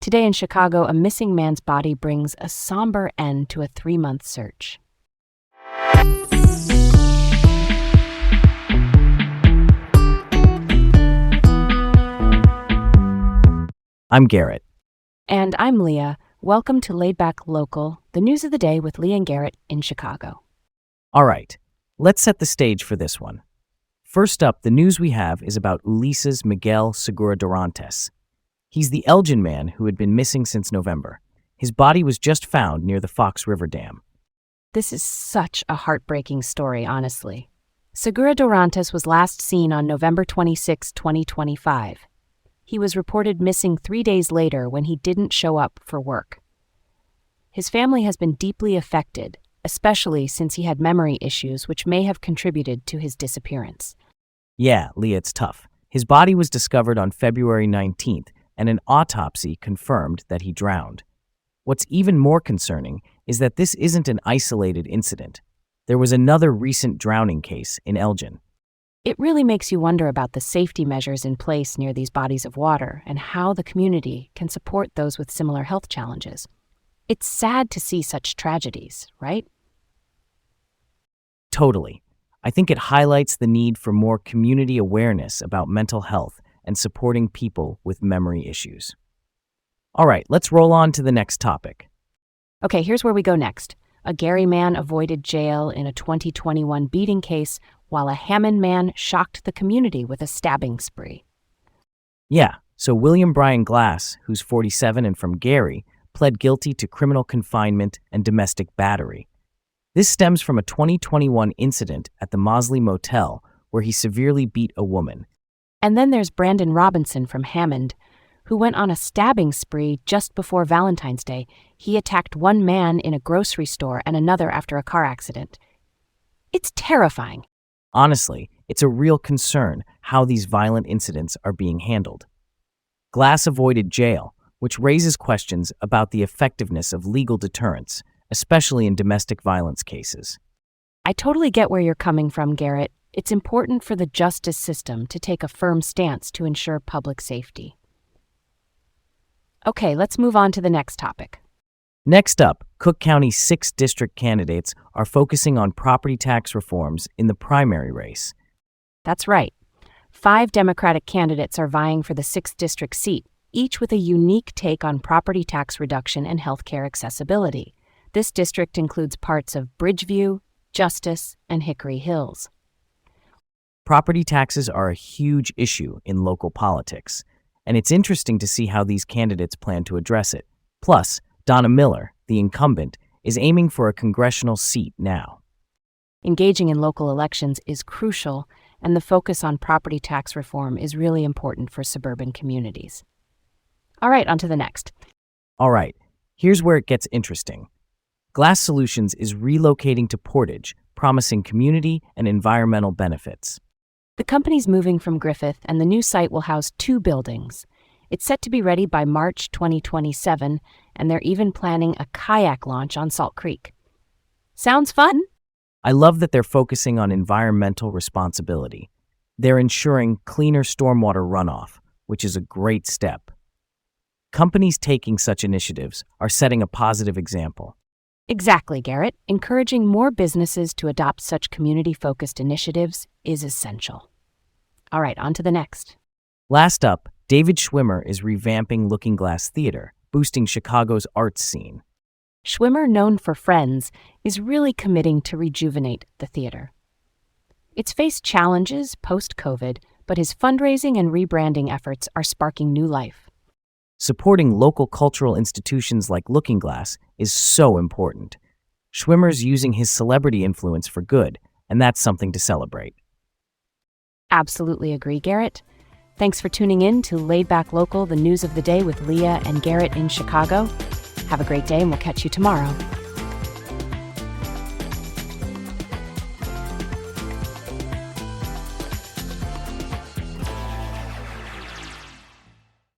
Today in Chicago, a missing man's body brings a somber end to a 3-month search. I'm Garrett. And I'm Leah. Welcome to Laid Back Local, the news of the day with Leah and Garrett in Chicago. All right, let's set the stage for this one. First up, the news we have is about Ulises Miguel Segura Dorantes. He's the Elgin man who had been missing since November. His body was just found near the Fox River Dam. This is such a heartbreaking story, honestly. Segura Dorantes was last seen on November 26, 2025. He was reported missing 3 days later when he didn't show up for work. His family has been deeply affected, especially since he had memory issues which may have contributed to his disappearance. Yeah, Leah, it's tough. His body was discovered on February 19th, and an autopsy confirmed that he drowned. What's even more concerning is that this isn't an isolated incident. There was another recent drowning case in Elgin. It really makes you wonder about the safety measures in place near these bodies of water and how the community can support those with similar health challenges. It's sad to see such tragedies, right? Totally. I think it highlights the need for more community awareness about mental health and supporting people with memory issues. All right, let's roll on to the next topic. Okay, here's where we go next. A Gary man avoided jail in a 2021 beating case, while a Hammond man shocked the community with a stabbing spree. Yeah, so William Brian Glass, who's 47 and from Gary, pled guilty to criminal confinement and domestic battery. This stems from a 2021 incident at the Mosley Motel where he severely beat a woman. And then there's Brandon Robinson from Hammond, who went on a stabbing spree just before Valentine's Day. He attacked one man in a grocery store and another after a car accident. It's terrifying. Honestly, it's a real concern how these violent incidents are being handled. Glass avoided jail, which raises questions about the effectiveness of legal deterrence, especially in domestic violence cases. I totally get where you're coming from, Garrett. It's important for the justice system to take a firm stance to ensure public safety. Okay, let's move on to the next topic. Next up, Cook County's 6th district candidates are focusing on property tax reforms in the primary race. That's right. 5 Democratic candidates are vying for the 6th district seat, each with a unique take on property tax reduction and healthcare accessibility. This district includes parts of Bridgeview, Justice, and Hickory Hills. Property taxes are a huge issue in local politics, and it's interesting to see how these candidates plan to address it. Plus, Donna Miller, the incumbent, is aiming for a congressional seat now. Engaging in local elections is crucial, and the focus on property tax reform is really important for suburban communities. All right, on to the next. All right, here's where it gets interesting. Glass Solutions is relocating to Portage, promising community and environmental benefits. The company's moving from Griffith, and the new site will house 2 buildings. It's set to be ready by March 2027, and they're even planning a kayak launch on Salt Creek. Sounds fun? I love that they're focusing on environmental responsibility. They're ensuring cleaner stormwater runoff, which is a great step. Companies taking such initiatives are setting a positive example. Exactly, Garrett. Encouraging more businesses to adopt such community-focused initiatives is essential. All right, on to the next. Last up, David Schwimmer is revamping Looking Glass Theater, boosting Chicago's arts scene. Schwimmer, known for Friends, is really committing to rejuvenate the theater. It's faced challenges post-COVID, but his fundraising and rebranding efforts are sparking new life. Supporting local cultural institutions like Looking Glass is so important. Schwimmer's using his celebrity influence for good, and that's something to celebrate. Absolutely agree, Garrett. Thanks for tuning in to Laid Back Local, the news of the day with Leah and Garrett in Chicago. Have a great day, and we'll catch you tomorrow.